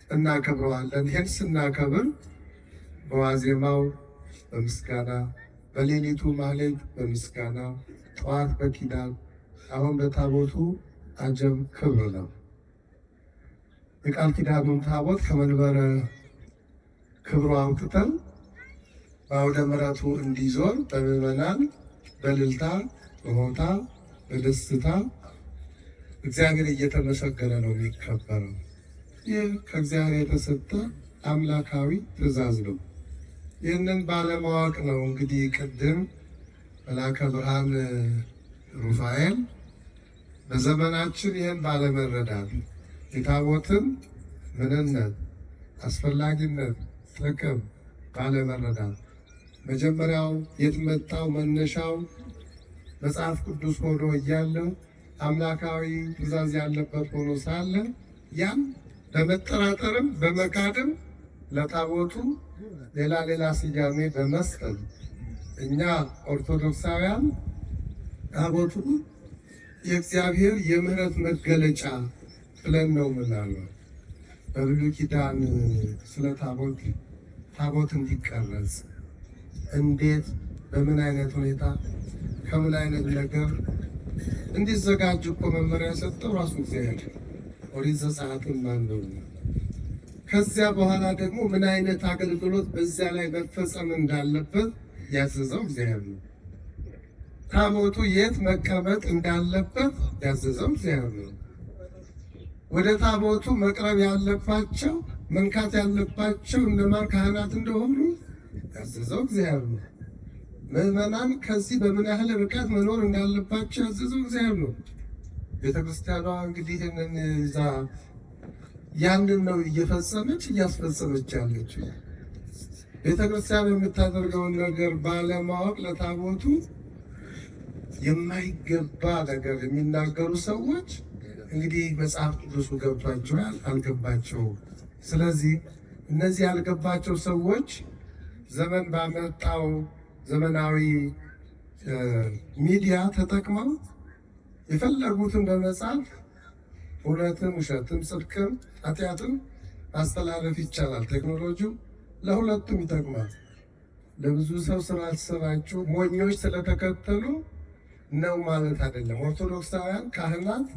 እናከብረዋለን። ይህን ስናከብር በዋዜማው በምስጋና፣ በሌሊቱ ማህሌት በምስጋና፣ ጠዋት በኪዳን፣ አሁን በታቦቱ አጀብ ክብር ነው። የቃል ኪዳኑን ታቦት ከመንበረ ክብሩ አውጥተን በአውደ ምሕረቱ እንዲዞር በምዕመናን በእልልታ በሆታ በደስታ እግዚአብሔር እየተመሰገነ ነው የሚከበረው። ይህ ከእግዚአብሔር የተሰጠ አምላካዊ ትእዛዝ ነው። ይህንን ባለማወቅ ነው እንግዲህ ቅድም መልአከ ብርሃን ሩፋኤል በዘመናችን ይህን ባለመረዳት የታቦትን ምንነት፣ አስፈላጊነት፣ ጥቅም ባለመረዳት መጀመሪያው የትመጣው መነሻው መጽሐፍ ቅዱስ ሆኖ እያለ አምላካዊ ትእዛዝ ያለበት ሆኖ ሳለ ያን በመጠራጠርም በመካድም ለታቦቱ ሌላ ስያሜ በመስጠት እኛ ኦርቶዶክሳውያን ታቦቱ የእግዚአብሔር የምሕረት መገለጫ ብለን ነው ምናለው። በብሉይ ኪዳን ስለ ታቦት እንዲቀረጽ እንዴት በምን አይነት ሁኔታ ከምን አይነት ነገር እንዲዘጋጅ እኮ መመሪያ ሰጠው ራሱ እግዚአብሔር ኦሪት ዘጸአትን ማንበብ ነው። ከዚያ በኋላ ደግሞ ምን አይነት አገልግሎት በዚያ ላይ መፈጸም እንዳለበት ያዘዘው እግዚአብሔር ነው። ታቦቱ የት መቀመጥ እንዳለበት ያዘዘው እግዚአብሔር ነው። ወደ ታቦቱ መቅረብ ያለባቸው መንካት ያለባቸው እነማን ካህናት እንደሆኑ ያዘዘው እግዚአብሔር ነው። ምዕመናን ከዚህ በምን ያህል ርቀት መኖር እንዳለባቸው ያዘዘው እግዚአብሔር ነው። ቤተክርስቲያኗ እንግዲህ ይህንን ያንን ነው እየፈጸመች እያስፈጸመች ያለችው። ቤተክርስቲያን የምታደርገውን ነገር ባለማወቅ ለታቦቱ የማይገባ ነገር የሚናገሩ ሰዎች እንግዲህ መጽሐፍ ቅዱሱ ገብቷቸዋል አልገባቸውም። ስለዚህ እነዚህ ያልገባቸው ሰዎች ዘመን ባመጣው ዘመናዊ ሚዲያ ተጠቅመው የፈለጉትን በመጻፍ እውነትም ውሸትም ጽድቅም ኃጢአትም ማስተላለፍ ይቻላል። ቴክኖሎጂው ለሁለቱም ይጠቅማል። ለብዙ ሰው ስላሰባችሁ ሞኞች ስለተከተሉ ነው ማለት አይደለም። ኦርቶዶክሳውያን ካህናት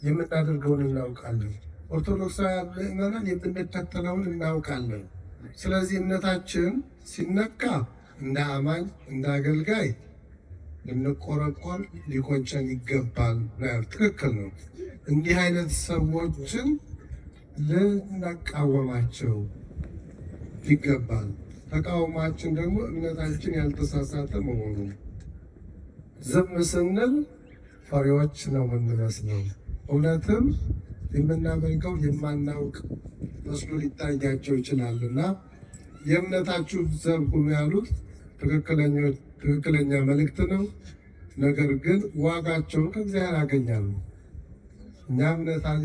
የምናደርገውን እናውቃለን። ኦርቶዶክሳውያን ምዕመናን የምንከተለውን እናውቃለን። ስለዚህ እምነታችን ሲነካ እንደ አማኝ እንደ አገልጋይ ልንቆረቆር ሊቆጨን ይገባል። ትክክል ነው። እንዲህ አይነት ሰዎችን ልንቃወማቸው ይገባል። ተቃውሟችን ደግሞ እምነታችን ያልተሳሳተ መሆኑ። ዝም ስንል ፈሪዎች ነው የምንመስለው። እውነትም የምናመልከው የማናውቅ መስሎ ሊታያቸው ይችላልና የእምነታችሁ ዘብ ሁኑ ያሉት ትክክለኛ መልእክት ነው። ነገር ግን ዋጋቸውን ከእግዚአብሔር ያገኛሉ። እኛ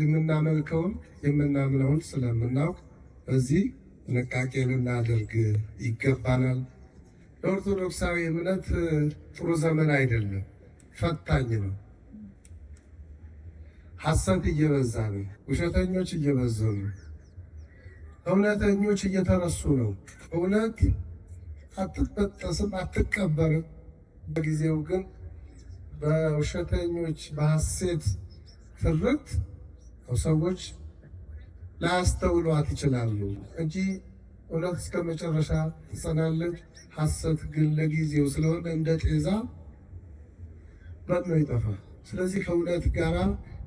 የምናመልከውን የምናምነውን ስለምናውቅ በዚህ ጥንቃቄ ልናደርግ ይገባናል። ለኦርቶዶክሳዊ እምነት ጥሩ ዘመን አይደለም፣ ፈታኝ ነው። ሐሰት እየበዛ ነው። ውሸተኞች እየበዙ ነው። እውነተኞች እየተረሱ ነው። እውነት አትበጠስም፣ አትቀበርም። በጊዜው ግን በውሸተኞች በሐሰት ፍርት ሰዎች ላያስተውሏት ይችላሉ እንጂ እውነት እስከ መጨረሻ ትጸናለች። ሐሰት ግን ለጊዜው ስለሆነ እንደ ጤዛ በኖ ይጠፋል። ስለዚህ ከእውነት ጋር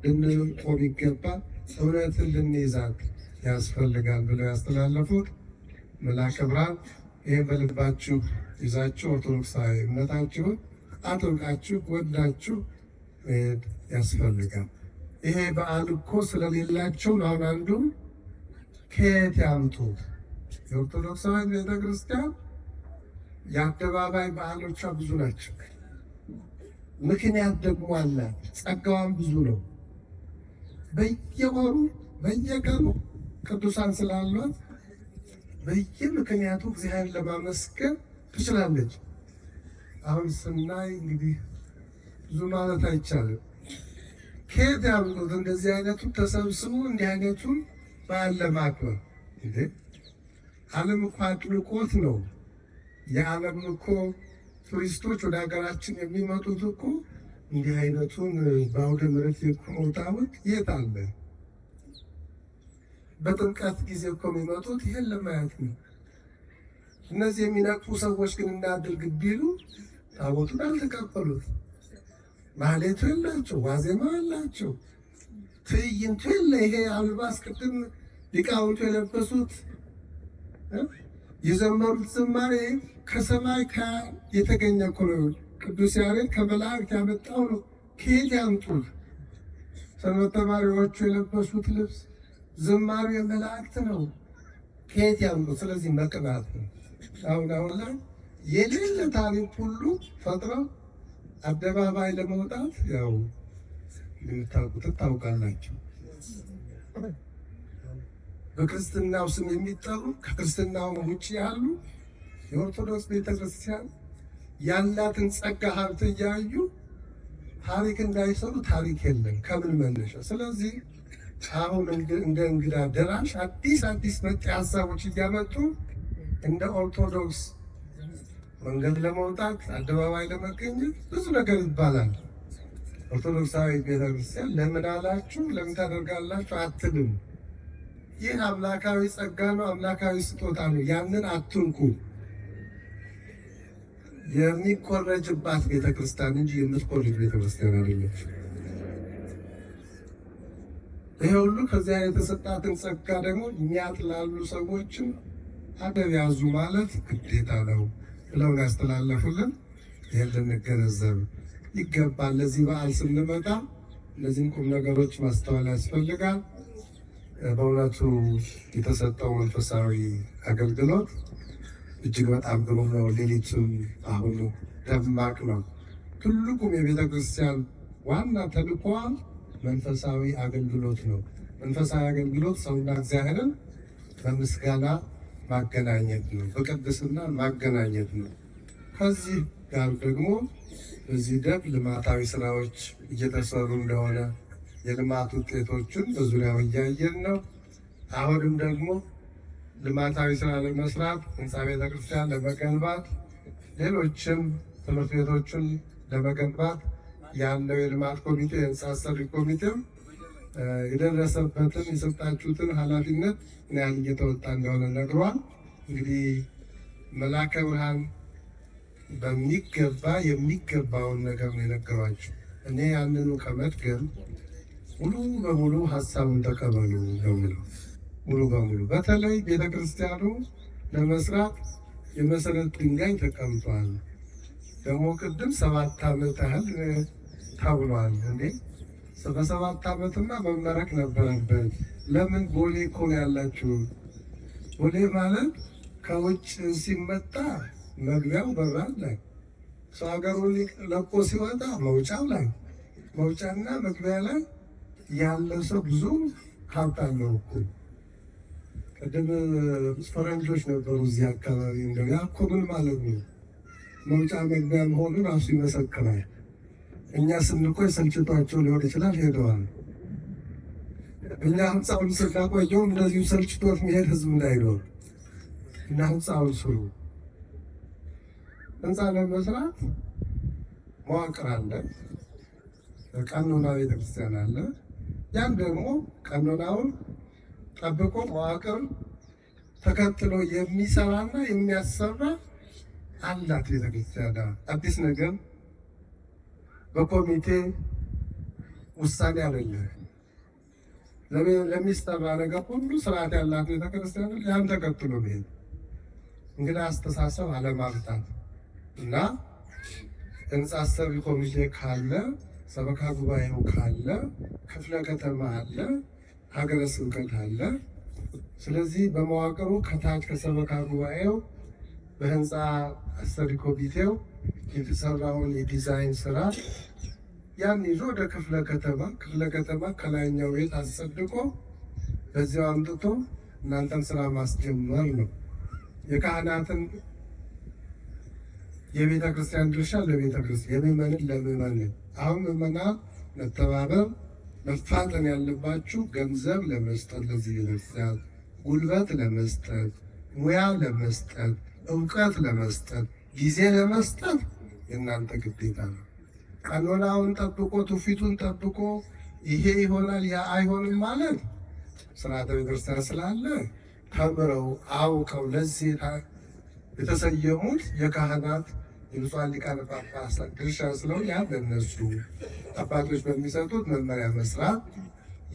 ልንቆም ይገባል። እውነትን ልንይዛት ያስፈልጋል ብለው ያስተላለፉት መልአከ ብርሃን ይህን በልባችሁ ይዛችሁ ኦርቶዶክሳዊ እምነታችሁን አጥብቃችሁ ወዳችሁ መሄድ ያስፈልጋል። ይሄ በዓል እኮ ስለሌላቸው አሁን አንዱ ከየት ያምጡት? የኦርቶዶክሳዊ ቤተክርስቲያን የአደባባይ በዓሎቿ ብዙ ናቸው። ምክንያት ደግሞ አላት። ጸጋዋን ብዙ ነው። በየወሩ በየቀኑ ቅዱሳን ስላሏት በየምክንያቱ እግዚአብሔር ለማመስገን ትችላለች። አሁን ስናይ እንግዲህ ብዙ ማለት አይቻልም። ከየት ያምጡት? እንደዚህ አይነቱን ተሰብስቦ እንዲህ አይነቱን በዓል ለማክበር እንዴ! ዓለም እኮ አጥልቆት ነው። የዓለም እኮ ቱሪስቶች ወደ ሀገራችን የሚመጡት እኮ እንዲህ አይነቱን በአውደ ምሕረት የቆመውታወቅ የት አለ? በጥምቀት ጊዜ እኮ የሚመጡት ይህን ለማየት ነው። እነዚህ የሚነቅፉ ሰዎች ግን እናድርግ ቢሉ ታቦቱን አልተቀበሉት። ማህሌቱ የላቸው፣ ዋዜማ የላቸው፣ ትዕይንቱ የለ። ይሄ አልባስ ቅድም ሊቃውንቱ የለበሱት የዘመሩት ዝማሬ ከሰማይ የተገኘ እኮ ነው። ቅዱስ ያሬድ ከመላእክት ያመጣው ነው። ከየት ያምጡት? ሰንበት ተማሪዎቹ የለበሱት ልብስ ዝማሬ የመላእክት ነው። ከየት ያምጡት? ስለዚህ መቅናት ነው። አሁን ላይ የሌለ ታሪክ ሁሉ ፈጥረው አደባባይ ለመውጣት ያው የምታውቁት ታውቃላችሁ። በክርስትናው ስም የሚጠሩ ከክርስትናው ውጭ ያሉ የኦርቶዶክስ ቤተክርስቲያን ያላትን ጸጋ ሀብት እያዩ ታሪክ እንዳይሰሩ ታሪክ የለም ከምን መነሻ። ስለዚህ አሁን እንደ እንግዳ ደራሽ አዲስ መጤ ሀሳቦች እያመጡ እንደ ኦርቶዶክስ መንገድ ለመውጣት አደባባይ ለመገኘት ብዙ ነገር ይባላል። ኦርቶዶክሳዊ ቤተክርስቲያን ለምን አላችሁ ለምን ታደርጋላችሁ አትልም። ይህ አምላካዊ ጸጋ ነው፣ አምላካዊ ስጦታ ነው። ያንን አትንኩ። የሚኮረጅባት ቤተክርስቲያን እንጂ የምትኮርጅ ቤተክርስቲያን አይደለች። ይሄ ሁሉ ከዚያ የተሰጣትን ጸጋ ደግሞ የሚያጥላሉ ሰዎችን አደብ ያዙ ማለት ግዴታ ነው ብለው ያስተላለፉልን። ይህን ልንገነዘብ ይገባል። ለዚህ በዓል ስንመጣ እነዚህን ቁም ነገሮች ማስተዋል ያስፈልጋል። በእውነቱ የተሰጠው መንፈሳዊ አገልግሎት እጅግ በጣም ግሩም ነው። ሌሊቱም አሁኑ ደማቅ ነው። ትልቁም የቤተ ክርስቲያን ዋና ተልዕኮዋ መንፈሳዊ አገልግሎት ነው። መንፈሳዊ አገልግሎት ሰውና እግዚአብሔርን በምስጋና ማገናኘት ነው፣ በቅድስና ማገናኘት ነው። ከዚህ ጋር ደግሞ በዚህ ደብ ልማታዊ ስራዎች እየተሰሩ እንደሆነ የልማት ውጤቶችን በዙሪያው እያየን ነው። አሁንም ደግሞ ልማታዊ ስራ ለመስራት ህንፃ ቤተክርስቲያን ለመገንባት ሌሎችም ትምህርት ቤቶችን ለመገንባት ያለው የልማት ኮሚቴ የህንፃ አሰሪ ኮሚቴም የደረሰበትን የሰጣችሁትን ኃላፊነት ምን ያህል እየተወጣ እንደሆነ ነግሯል። እንግዲህ መላከ ብርሃን በሚገባ የሚገባውን ነገር ነው የነገሯቸው። እኔ ያንኑ ከመድገም ሙሉ በሙሉ ሀሳቡን ተቀበሉ ነው የምለው። ሙሉ በሙሉ በተለይ ቤተክርስቲያኑ ለመስራት የመሰረት ድንጋይ ተቀምጧል። ደግሞ ቅድም 7 ዓመት ያህል ተብሏል። እንዴ በ7 ዓመትማ መመረቅ ነበረበት። ለምን ቦሌ እኮ ነው ያላችሁ። ቦሌ ማለት ከውጭ ሲመጣ መግቢያው በር ላይ፣ ሰው ሀገሩን ለቆ ሲወጣ መውጫው ላይ፣ መውጫና መግቢያ ላይ ያለ ሰው ብዙ ሀብት አለው እኮ። ቅድም ፈረንጆች ነበሩ እዚህ አካባቢ። እንደው ያ እኮ ምን ማለት ነው? መውጫ መግቢያ መሆኑ ራሱ ይመሰክራል። እኛ ስንቆይ ሰልችቷቸው ሊሆን ይችላል፣ ሄደዋል። እኛ ህንፃውን ስናቆየው እንደዚሁ ሰልችቶት መሄድ ህዝብ እንዳይኖር እና ህንፃውን ስሩ። ህንፃ ለመስራት መዋቅር አለ፣ ቀኖና ቤተክርስቲያን አለ። ያን ደግሞ ቀኖናውን ጠብቆ መዋቅር ተከትሎ የሚሰራና የሚያሰራ አላት ቤተክርስቲያን። አዲስ ነገር በኮሚቴ ውሳኔ አለኝ። ለሚሰራ ነገር ሁሉ ስርዓት ያላት ቤተክርስቲያን ያን ተከትሎ መሄድ፣ እንግዲህ አስተሳሰብ አለማምጣት እና ህንፃ አሰሪ ኮሚቴ ካለ፣ ሰበካ ጉባኤው ካለ፣ ክፍለ ከተማ አለ፣ ሀገረ ስብከት አለ። ስለዚህ በመዋቅሩ ከታች ከሰበካ ጉባኤው በህንፃ አሰሪ ኮሚቴው የተሰራውን የዲዛይን ስራ ያን ይዞ ወደ ክፍለ ከተማ ከላይኛው ቤት አስጸድቆ በዚያው አምጥቶ እናንተን ስራ ማስጀመር ነው። የካህናትን የቤተ ክርስቲያን ድርሻ ለቤተ ክርስቲያን፣ የምዕመንን ለምዕመንን። አሁን ምዕመናን መተባበር መፋጠን ያለባችሁ ገንዘብ ለመስጠት ለዚህ ቤተክርስቲያን፣ ጉልበት ለመስጠት፣ ሙያ ለመስጠት፣ እውቀት ለመስጠት፣ ጊዜ ለመስጠት የእናንተ ግዴታ ነው። ቀኖናውን ጠብቆ ትውፊቱን ጠብቆ ይሄ ይሆናል ያ አይሆንም ማለት ስርዓተ ቤተክርስቲያን ስላለ ተምረው አውቀው ለዚህ የተሰየሙት የካህናት የብፁዓን ሊቃነ ጳጳሳት ድርሻ ስለሆነ ያ በእነሱ አባቶች በሚሰጡት መመሪያ መስራት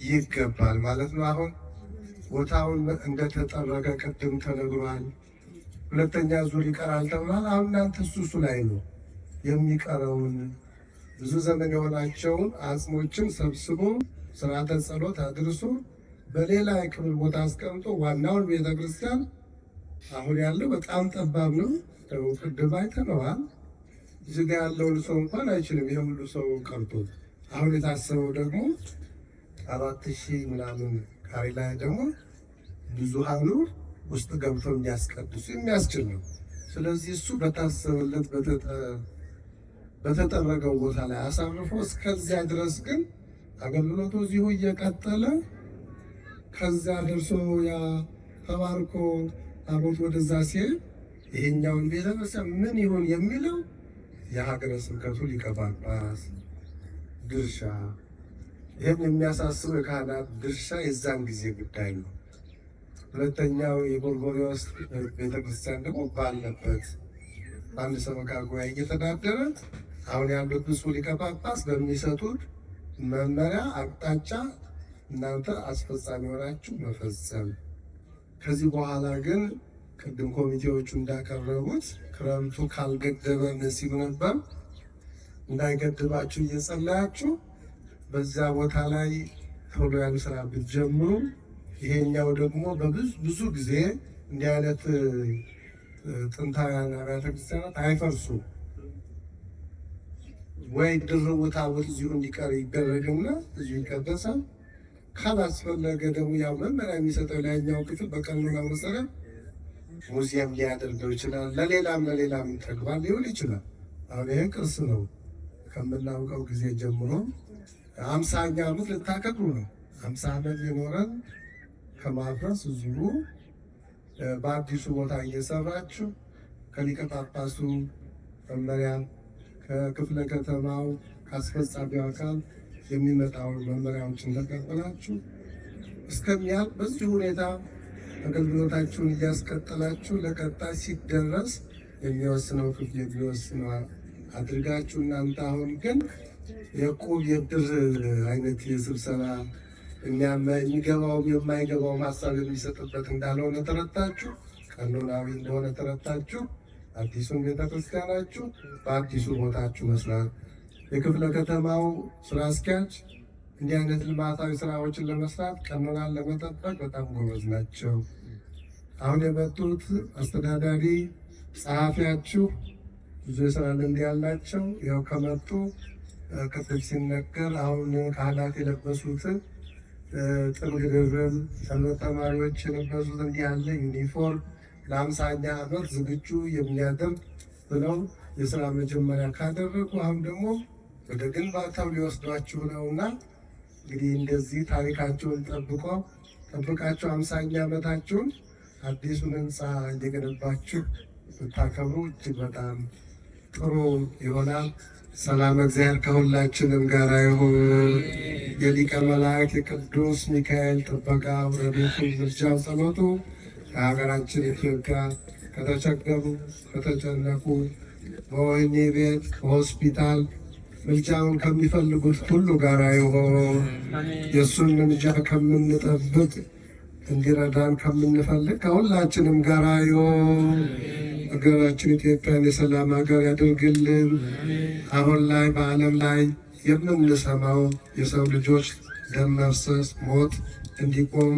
ይገባል ማለት ነው። አሁን ቦታውን እንደተጠረገ ቅድም ተነግሯል። 2ኛ ዙር ይቀራል ተብሏል። አሁን እናንተ እሱ ላይ ነው የሚቀረውን ብዙ ዘመን የሆናቸውን አጽሞችን ሰብስቦ ስርዓተ ጸሎት አድርሶ በሌላ የክብር ቦታ አስቀምጦ ዋናውን ቤተክርስቲያን አሁን ያለው በጣም ጠባብ ነው። ቅድም አይተነዋል። እዚህ ጋ ያለውን ሰው እንኳን አይችልም። ይሄ ሁሉ ሰው ቀርቶ አሁን የታሰበው ደግሞ 4000 ምናምን ካሬ ላይ ደግሞ ብዙሃኑ ውስጥ ገብተው እንዲያስቀድሱ የሚያስችል ነው። ስለዚህ እሱ በታሰበለት በተጠረገው ቦታ ላይ አሳርፎ እስከዚያ ድረስ ግን አገልግሎቱ እዚሁ እየቀጠለ ከዚያ ደርሶ ያ ተባርኮ አቦት ወደዛ ሲሄድ ይሄኛውን ቤተክርስቲያን ምን ይሆን የሚለው የሀገረ ስብከቱ ሊቀ ጳጳስ ድርሻ፣ ይህም የሚያሳስበው የካህናት ድርሻ የዛን ጊዜ ጉዳይ ነው። 2ኛው የጎርጎርዮስ ቤተክርስቲያን ደግሞ ባለበት አንድ ሰበካ ጉባኤ እየተዳደረ አሁን ያሉት ብፁዕ ሊቀ ጳጳስ በሚሰጡት መመሪያ አቅጣጫ እናንተ አስፈጻሚ ሆናችሁ መፈጸም። ከዚህ በኋላ ግን ቅድም ኮሚቴዎቹ እንዳቀረቡት ክረምቱ ካልገደበን ሲሉ ነበር። እንዳይገድባችሁ እየጸለያችሁ በዛ ቦታ ላይ ቶሎ ያን ስራ ብትጀምሩ ይሄኛው ደግሞ ብዙ ጊዜ እንዲህ አይነት ጥንታውያን አብያተ ክርስቲያናት አይፈርሱም። ወይ ድርቡ ታቦት እዚሁ እንዲቀር ይደረግና እዚሁ ይቀደሳል። ካላስፈለገ ደግሞ ያው መመሪያ የሚሰጠው ላይኛው ክፍል በቀኖና መሰረት ሙዚየም ሊያደርገው ይችላል። ለሌላም ተግባር ሊሆን ይችላል። አሁን ይህ ቅርስ ነው። ከምናውቀው ጊዜ ጀምሮ 50ኛ ዓመት ልታከብሩ ነው። 50 ዓመት ሊኖረን ከማፍረስ እዚሁ በአዲሱ ቦታ እየሰራችሁ ከሊቀ ጳጳሱ መመሪያ ከክፍለ ከተማው ከአስፈጻሚው አካል የሚመጣውን መመሪያዎችን ተቀበላችሁ እስከሚያልቅ በዚህ ሁኔታ አገልግሎታችሁን እያስቀጠላችሁ ለቀጣይ ሲደረስ የሚወስነው ክፍል የሚወስነው አድርጋችሁ እናንተ አሁን ግን የዕቁብ የዕድር አይነት የስብሰባ የሚገባውም የማይገባውም ሀሳብ የሚሰጥበት እንዳልሆነ ተረታችሁ፣ ቀኖናዊ እንደሆነ ተረታችሁ፣ አዲሱን ቤተክርስቲያናችሁ በአዲሱ ቦታችሁ መስራት። የክፍለ ከተማው ስራ አስኪያጅ እንዲህ አይነት ልማታዊ ስራዎችን ለመስራት ቀኖናን ለመጠበቅ በጣም ጎበዝ ናቸው። አሁን የመጡት አስተዳዳሪ ጸሐፊያችሁ ብዙ የስራ ልምድ ያላቸው ያው ከመጡ ቅድም ሲነገር አሁን ካህናት የለበሱትን ጥንግ ድርብ ሰንበት ተማሪዎች የለበሱት እንዲህ ያለ ዩኒፎርም ለ50ኛ ዓመት ዝግጁ የሚያደርግ ብለው የስራ መጀመሪያ ካደረጉ አሁን ደግሞ ወደ ግንባታው ሊወስዷችሁ ነውና እንግዲህ እንደዚህ ታሪካቸውን ጠብቃችሁ 50ኛ ዓመታችሁን አዲሱን ህንፃ እየገነባችሁ ብታከብሩ እጅግ በጣም ጥሩ ይሆናል። ሰላም እግዚአብሔር ከሁላችንም ጋር ይሁን። የሊቀ መላእክት የቅዱስ ሚካኤል ጥበቃ ረድኤቱ ምልጃው ጸሎቱ ከሀገራችን ኢትዮጵያ ከተቸገሩ ከተጨነቁ በወህኒ ቤት በሆስፒታል ምልጃውን ከሚፈልጉት ሁሉ ጋር ይሁን። የእሱን ምልጃ ከምንጠብቅ እንዲረዳን ከምንፈልግ ከሁላችንም ጋር ይሁን። ሀገራችን ኢትዮጵያን የሰላም ሀገር ያደርግልን። አሁን ላይ በዓለም ላይ የምንሰማው የሰው ልጆች ደም መፍሰስ፣ ሞት እንዲቆም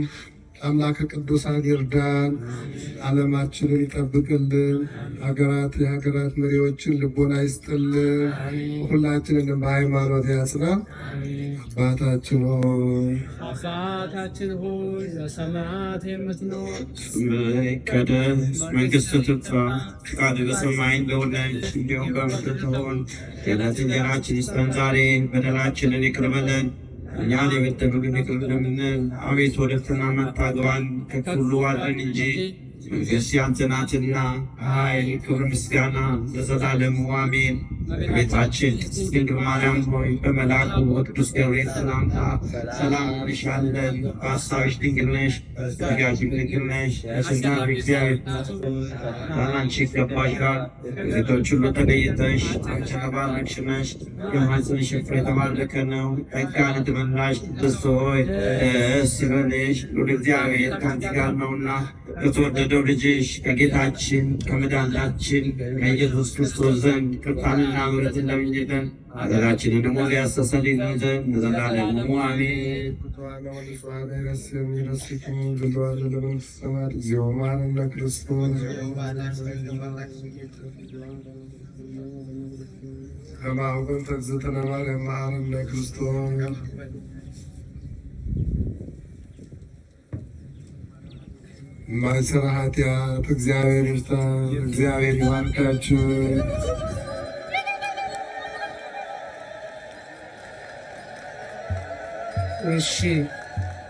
አምላከ ቅዱሳን ይርዳን። ዓለማችንን ይጠብቅልን። የሀገራት መሪዎችን ልቦና ይስጥልን። ሁላችንንም በሃይማኖት ያጽና። አባታችን ሆይ በሰማያት የምትኖር ስምህ ይቀደስ፣ መንግሥትህ ትምጣ፣ ፈቃድህ በሰማይ እንደሆነች እንዲሁም በምድር ትሁን። የዕለት እንጀራችንን ስጠን ዛሬ፣ በደላችንን ይቅር በለን እኛን የበደሉንን ይቅር እንደምንል፣ አቤቱ ወደ ፈተና አታግባን ከክፉ ሁሉ አድነን እንጂ መንግሥት ያንተ ናትና ኃይል፣ ክብር፣ ምስጋና ለዘላለሙ አሜን። እመቤታችን ቅድስት ድንግል ማርያም ሆይ በመልአኩ በቅዱስ ገብርኤል ሰላምታ ሰላም እንልሻለን። በሐሳብሽ ድንግል ነሽ፣ በሥጋሽም ድንግል ነሽ። አሸናፊ እግዚአብሔር አንቺ ይገባሻል። ከሴቶች ሁሉ ተለይተሽ አንቺ የተባረክሽ ነሽ፣ የማኅፀንሽ ፍሬ የተባረከ ነው። ጸጋን የተመላሽ ቅድስት ሆይ ደስ ይበልሽ፣ ልዑል እግዚአብሔር ከአንቺ ጋር ነውና ከተወደደው ልጅሽ ከጌታችን ከመድኃኒታችን ከኢየሱስ ክርስቶስ ዘንድ ይቅርታንና ምሕረትን ለምኝልን ኃጢአታችንን ደግሞ ሊያስተሰርይልን ዘንድ ለዘላለሙ አሜን። ከማሁን ተግዝእትነ ማርያም መሐረነ ክርስቶስ ማይሰራ ኃጢአት እግዚአብሔር ይፍታ። እግዚአብሔር ይባርካችሁ። እሺ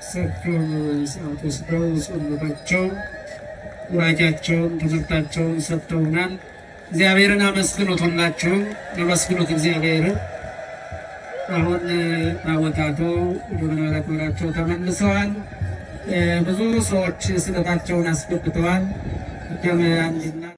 ሰፊውን ሰዓት ወስደው ጸሎታቸው ቡራኬያቸውን ትምህርታቸውን ሰጥተውናል። እግዚአብሔርን አመስግኑት። ሁላችሁም አመስግኑት እግዚአብሔርን። አሁን ታቦታቱ ወደ መቃብራቸው ተመልሰዋል። ብዙ ሰዎች ስለታቸውን አስገብተዋል።